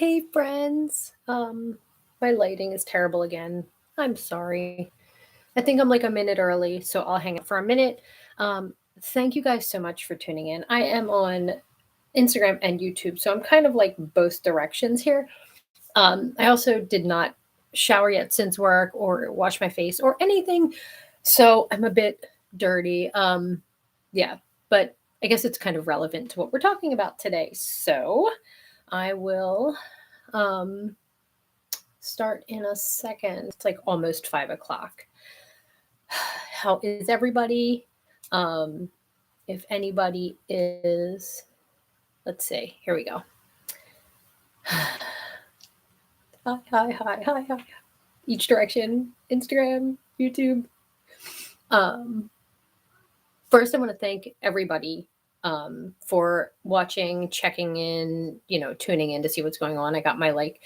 Hey friends. My lighting is terrible again. I'm sorry. I think I'm like a minute early, so I'll hang up for a minute. Um, Thank you guys so much for tuning in. I am on Instagram and YouTube, so I'm kind of like both directions here. I also did not shower yet since work or wash my face or anything, so I'm a bit dirty. Yeah, but I guess it's kind of relevant to what we're talking about today. So I will um, start in a second. It's like almost 5 o'clock. How is everybody? Um, if anybody is, let's see, here we go. Hi, hi, hi, hi, hi. Each direction, Instagram, YouTube. Um, First, I want to thank everybody for watching, checking in, tuning in to see what's going on. I got my like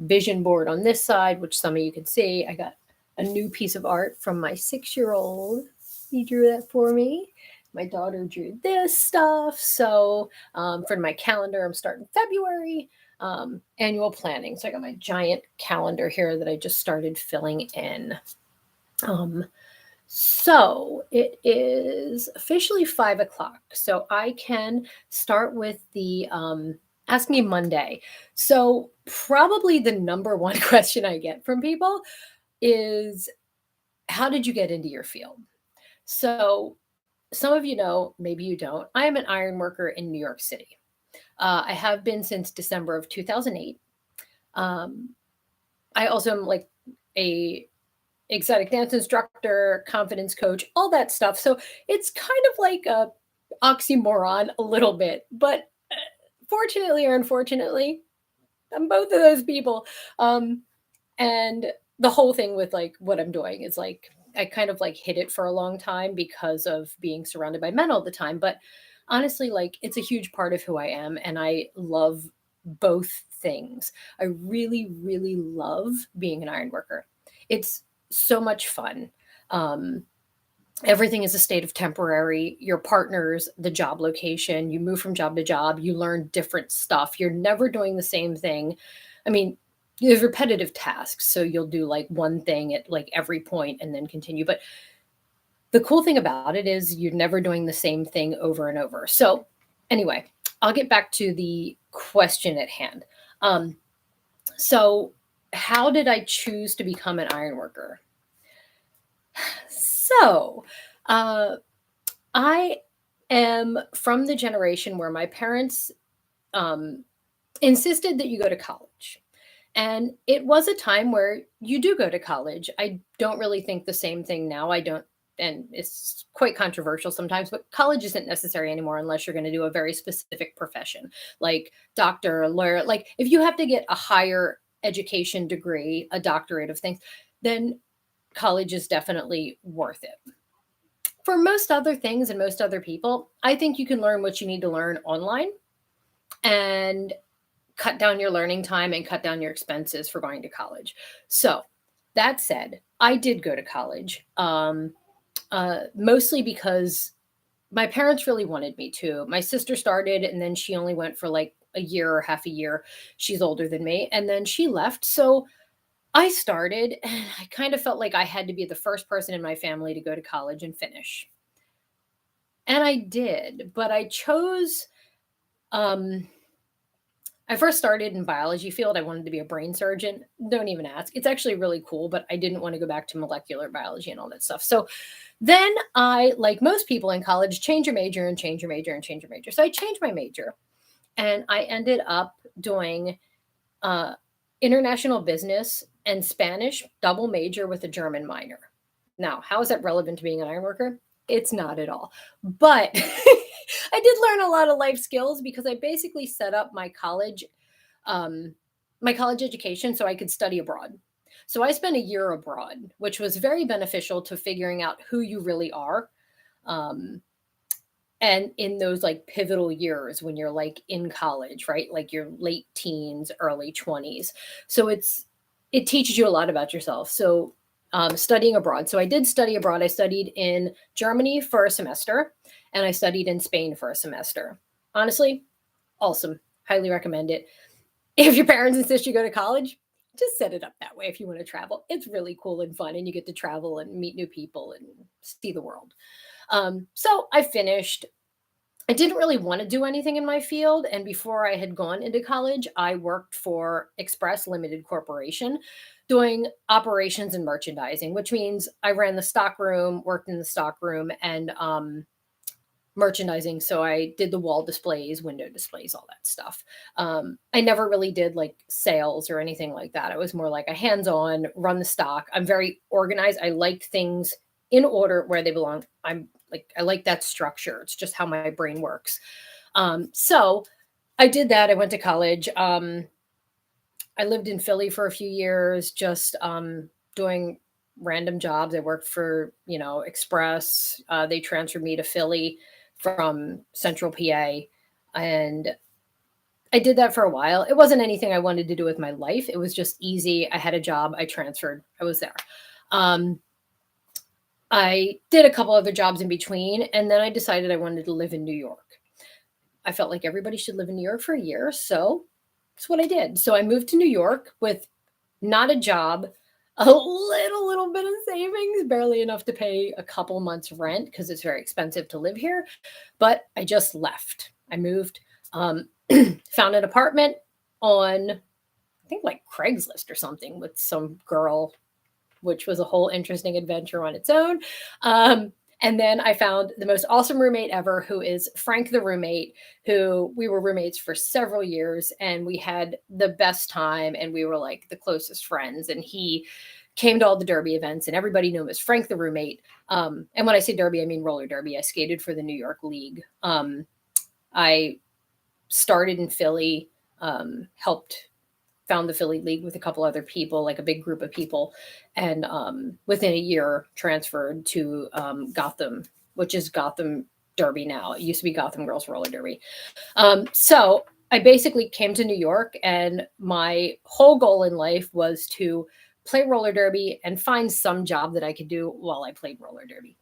vision board on this side, which some of you can see. I got a new piece of art from my 6 year old. He drew that for me. My daughter drew this stuff. So for my calendar, I'm starting February annual planning. So I got my giant calendar here that I just started filling in. Um, so it is officially 5 o'clock. So I can start with the Ask Me Monday. So, probably the number one question I get from people is, how did you get into your field? So, some of you know, maybe you don't. I am an iron worker in New York City. I have been since December of 2008. Um, I also am like a exotic dance instructor, confidence coach, all that stuff. So it's kind of like a oxymoron a little bit, but fortunately or unfortunately, I'm both of those people. Um, and the whole thing with like what I'm doing is like I kind of like hid it for a long time because of being surrounded by men all the time. But honestly, like it's a huge part of who I am, and I love both things. I really, really love being an iron worker. It's so much fun. Um, Everything is a state of temporary. Your partner's the job location. You move from job to job. You learn different stuff. You're never doing the same thing. I mean, there's repetitive tasks. So you'll do like one thing at like every point and then continue. But the cool thing about it is you're never doing the same thing over and over. So, anyway, I'll get back to the question at hand. Um, so, how did I choose to become an iron worker? So, uh, I am from the generation where my parents um, insisted that you go to college. And it was a time where you do go to college. I don't really think the same thing now. I don't, and it's quite controversial sometimes, but college isn't necessary anymore unless you're going to do a very specific profession like doctor, lawyer. Like if you have to get a higher education degree, a doctorate of things, then college is definitely worth it. For most other things and most other people, I think you can learn what you need to learn online and cut down your learning time and cut down your expenses for going to college. So, that said, I did go to college, mostly because my parents really wanted me to. My sister started and then she only went for like a year or half a year. She's older than me. And then she left. So, I started and I kind of felt like I had to be the first person in my family to go to college and finish. And I did, but I chose um I first started in biology field. I wanted to be a brain surgeon. Don't even ask. It's actually really cool, but I didn't want to go back to molecular biology and all that stuff. So then I, like most people in college, change your major and change your major and change your major. So I changed my major and I ended up doing uh, international business and Spanish double major with a German minor. Now, how is that relevant to being an iron worker? It's not at all. But I did learn a lot of life skills because I basically set up um, my college education so I could study abroad. So I spent a year abroad, which was very beneficial to figuring out who you really are. Um, and in those like pivotal years when you're like in college, right? Like your late teens, early 20s. So it teaches you a lot about yourself. So studying abroad. So I did study abroad. I studied in Germany for a semester and I studied in Spain for a semester. Honestly, awesome. Highly recommend it. if your parents insist you go to college, just set it up that way if you want to travel. It's really cool and fun, and you get to travel and meet new people and see the world. So I finished. I didn't really want to do anything in my field. And before I had gone into college, I worked for Express Limited Corporation doing operations and merchandising, which means I ran the stock room, worked in the stock room, and merchandising. So I did the wall displays, window displays, all that stuff. I never really did like sales or anything like that. I was more like a hands on, run the stock. I'm very organized. I like things in order where they belong. I like that structure. It's just how my brain works. So I did that. I went to college. I lived in Philly for a few years, just doing random jobs. I worked for, Express. They transferred me to Philly from Central PA. And I did that for a while. It wasn't anything I wanted to do with my life. It was just easy. I had a job. I transferred. I was there. Um, I did a couple other jobs in between, and then I decided I wanted to live in New York. I felt like everybody should live in New York for a year, so that's what I did. So I moved to New York with not a job, a little bit of savings, barely enough to pay a couple months rent because it's very expensive to live here. But I just left. I moved, um, found an apartment on, I think like Craigslist or something with some girl, which was a whole interesting adventure on its own. And then I found the most awesome roommate ever, who is Frank the roommate, who we were roommates for several years and we had the best time and we were like the closest friends. And he came to all the derby events and everybody knew him as Frank the roommate. And when I say derby, I mean roller derby. I skated for the New York League. I started in Philly, helped found the Philly League with a couple other people, like a big group of people, and within a year transferred to Gotham, which is Gotham Derby now. It used to be Gotham Girls Roller Derby. So I basically came to New York, and my whole goal in life was to play roller derby and find some job that I could do while I played roller derby.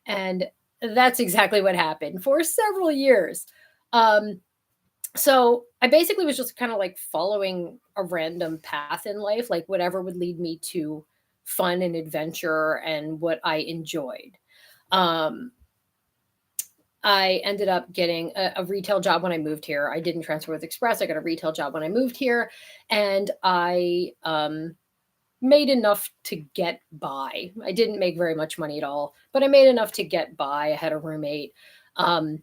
And that's exactly what happened for several years. Um, so I basically was just kind of like following a random path in life, like whatever would lead me to fun and adventure and what I enjoyed. Um, I ended up getting a retail job when I moved here. I didn't transfer with Express. I got a retail job when I moved here, and I made enough to get by. I didn't make very much money at all, but I made enough to get by. I had a roommate, um,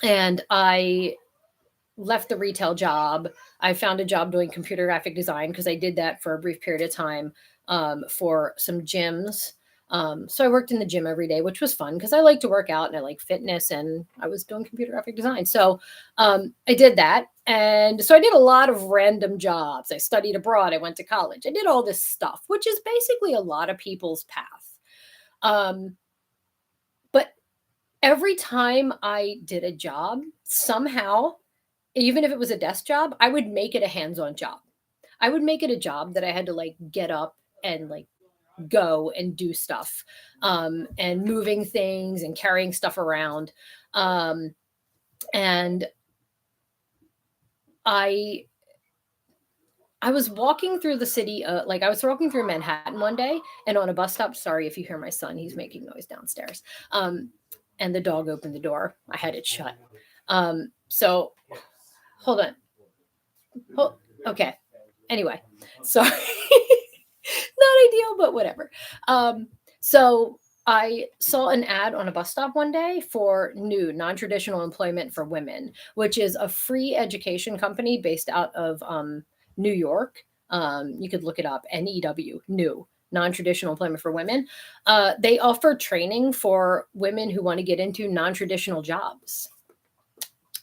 and I left the retail job. I found a job doing computer graphic design because I did that for a brief period of time for some gyms. So I worked in the gym every day, which was fun because I like to work out and I like fitness, and I was doing computer graphic design. So I did that. And so I did a lot of random jobs. I studied abroad. I went to college. I did all this stuff, which is basically a lot of people's path. Um, but every time I did a job, somehow, even if it was a desk job, I would make it a hands-on job. I would make it a job that I had to like get up and like go and do stuff, and moving things and carrying stuff around. Um, and I I was walking through the city, like I was walking through Manhattan one day, and on a bus stop. Sorry if you hear my son; he's making noise downstairs. And the dog opened the door. I had it shut. So hold on. Hold, okay. Anyway, sorry. Not ideal, but whatever. So I saw an ad on a bus stop one day for new non-traditional employment for women, which is a free education company based out of New York. You could look it up. NEW, new non-traditional employment for women. They offer training for women who want to get into non-traditional jobs.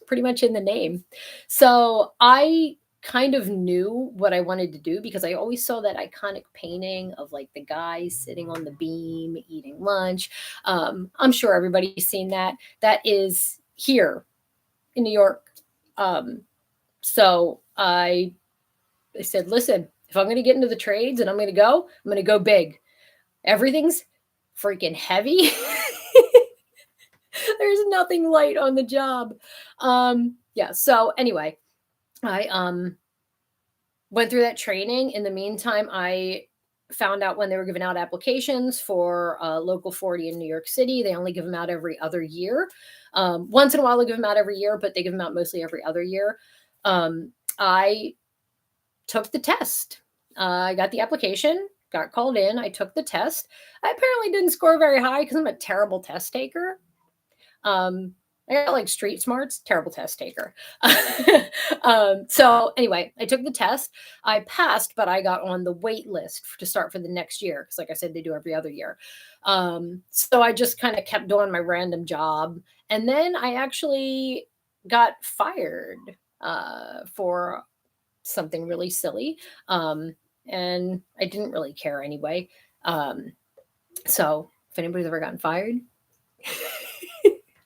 Pretty much in the name. So I kind of knew what I wanted to do because I always saw that iconic painting of like the guy sitting on the beam eating lunch. I'm sure everybody's seen that. That is here in New York. So I said, listen, if I'm going to get into the trades and I'm going to go big. Everything's freaking heavy. There's nothing light on the job. Yeah. So anyway, I went through that training. In the meantime, I found out when they were giving out applications for Local 40 in New York City. They only give them out every other year. Once in a while, they give them out every year, but they give them out mostly every other year. I took the test. I got the application, got called in. I took the test. I apparently didn't score very high because I'm a terrible test taker. I got like street smarts, terrible test taker. So anyway, I took the test. I passed, but I got on the wait list to start for the next year because, like I said, they do every other year. So I just kind of kept doing my random job, and then I actually got fired for something really silly, and I didn't really care anyway. So if anybody's ever gotten fired,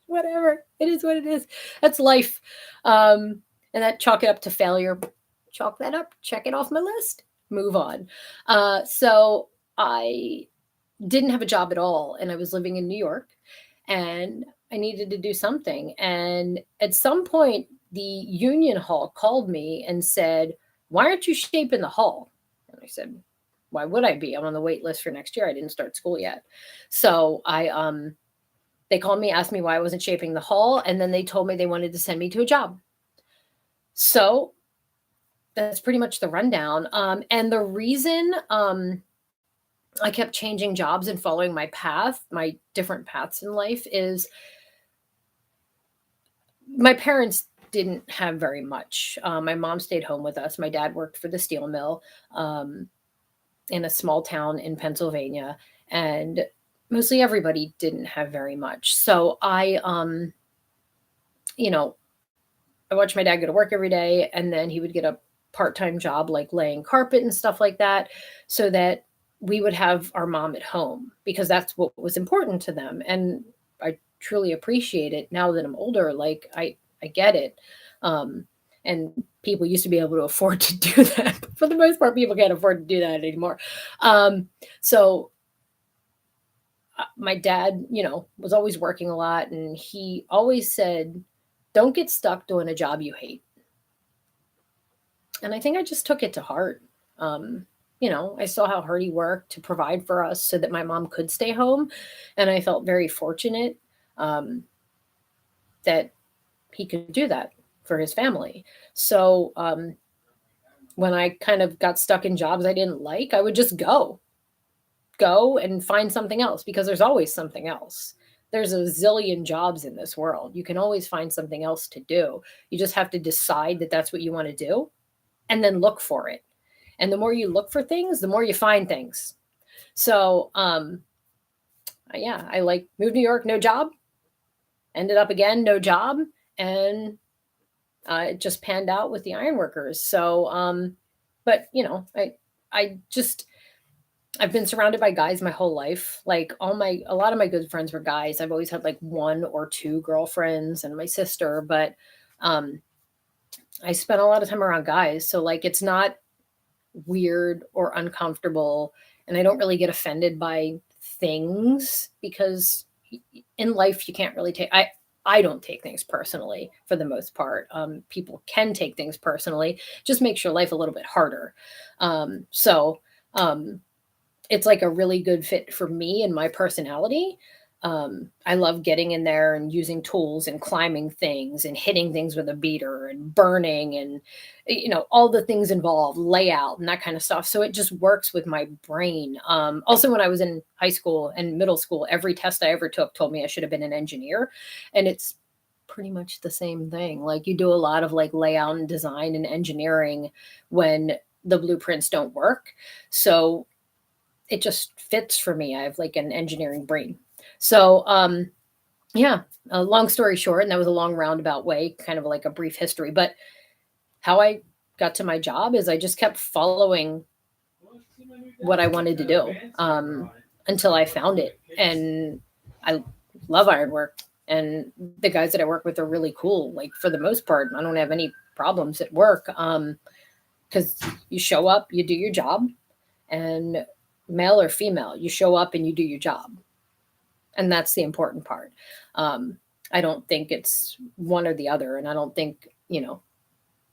whatever. It is what it is. That's life. And that chalk it up to failure. Chalk that up, check it off my list, move on. So I didn't have a job at all, and I was living in New York, and I needed to do something. And at some point, the union hall called me and said, "Why aren't you shaping the hall?" And I said, "Why would I be? I'm on the wait list for next year. I didn't start school yet." So they called me, asked me why I wasn't shaping the hall, and then they told me they wanted to send me to a job. So that's pretty much the rundown. And the reason I kept changing jobs and following my path, my different paths in life, is my parents didn't have very much. My mom stayed home with us. My dad worked for the steel mill in a small town in Pennsylvania, and mostly everybody didn't have very much. So you know, I watched my dad go to work every day, and then he would get a part-time job like laying carpet and stuff like that, so that we would have our mom at home because that's what was important to them. And I truly appreciate it now that I'm older. Like I get it. Um, and people used to be able to afford to do that. But for the most part, people can't afford to do that anymore. So my dad, was always working a lot, and he always said, "Don't get stuck doing a job you hate." And I think I just took it to heart. I saw how hard he worked to provide for us so that my mom could stay home, and I felt very fortunate um, that he could do that for his family. So when I kind of got stuck in jobs I didn't like, I would just go and find something else because there's always something else. There's a zillion jobs in this world. You can always find something else to do. You just have to decide that that's what you want to do and then look for it. And the more you look for things, the more you find things. So, yeah, I like moved to New York, no job, ended up again, no job, and it just panned out with the ironworkers. So, but I just I've been surrounded by guys my whole life. Like a lot of my good friends were guys. I've always had like one or two girlfriends and my sister, but um, I spent a lot of time around guys. So like it's not weird or uncomfortable, and I don't really get offended by things because in life you can't really take I don't take things personally for the most part. People can take things personally, just makes your life a little bit harder. So it's like a really good fit for me and my personality. I love getting in there and using tools and climbing things and hitting things with a beater and burning and all the things involved, layout and that kind of stuff. So it just works with my brain. Also, when I was in high school and middle school, every test I ever took told me I should have been an engineer, and it's pretty much the same thing. Like you do a lot of like layout and design and engineering when the blueprints don't work. So it just fits for me. I have like an engineering brain. So, yeah, long story short, and that was a long roundabout way, kind of like a brief history. But how I got to my job is I just kept following what I wanted to do until I found it. And I love ironwork. And the guys that I work with are really cool. Like for the most part, I don't have any problems at work because you show up, you do your job, and male or female, you show up and you do your job. And that's the important part. I don't think it's one or the other. And I don't think,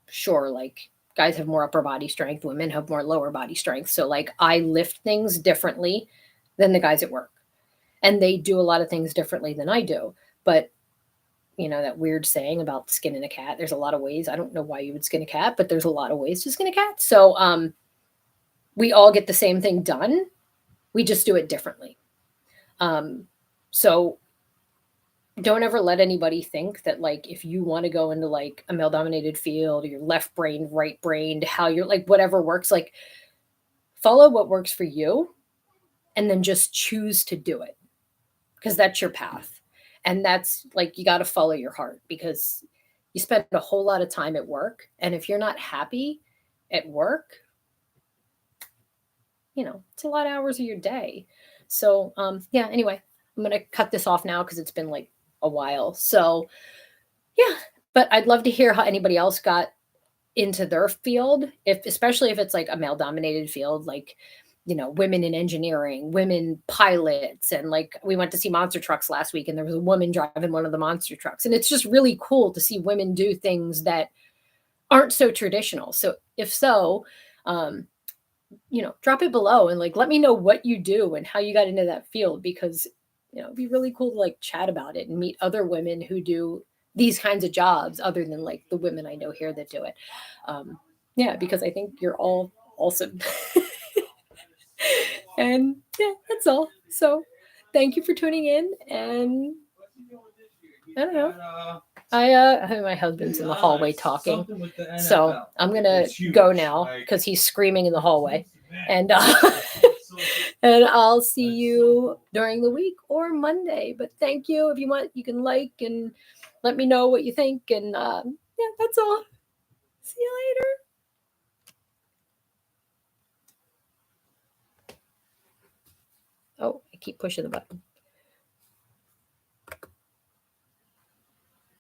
sure, like guys have more upper body strength, women have more lower body strength. So like I lift things differently than the guys at work. And they do a lot of things differently than I do. But you know, that weird saying about skinning a cat, there's a lot of ways. I don't know why you would skin a cat, but there's a lot of ways to skin a cat. So we all get the same thing done. We just do it differently. So don't ever let anybody think that like if you want to go into like a male dominated field or you're left brained, right brained, how you're like whatever works, like follow what works for you and then just choose to do it because that's your path. And that's like you got to follow your heart because you spend a whole lot of time at work. And if you're not happy at work, you know, it's a lot of hours of your day. So, yeah, anyway, I'm going to cut this off now because it's been like a while. So, yeah, but I'd love to hear how anybody else got into their field, if especially if it's like a male dominated field, like you know, women in engineering, women pilots, and like we went to see monster trucks last week, and there was a woman driving one of the monster trucks, and it's just really cool to see women do things that aren't so traditional. So if so, um, you know, drop it below and like let me know what you do and how you got into that field because you know it'd be really cool to like chat about it and meet other women who do these kinds of jobs other than like the women I know here that do it. Yeah, because I think you're all awesome. And yeah, that's all. So thank you for tuning in and I don't know. My husband's in the hallway talking, so I'm gonna go now because he's screaming in the hallway, and and I'll see you during the week or Monday. But thank you. If you want, you can like and let me know what you think. And yeah, that's all. See you later. Oh, I keep pushing the button.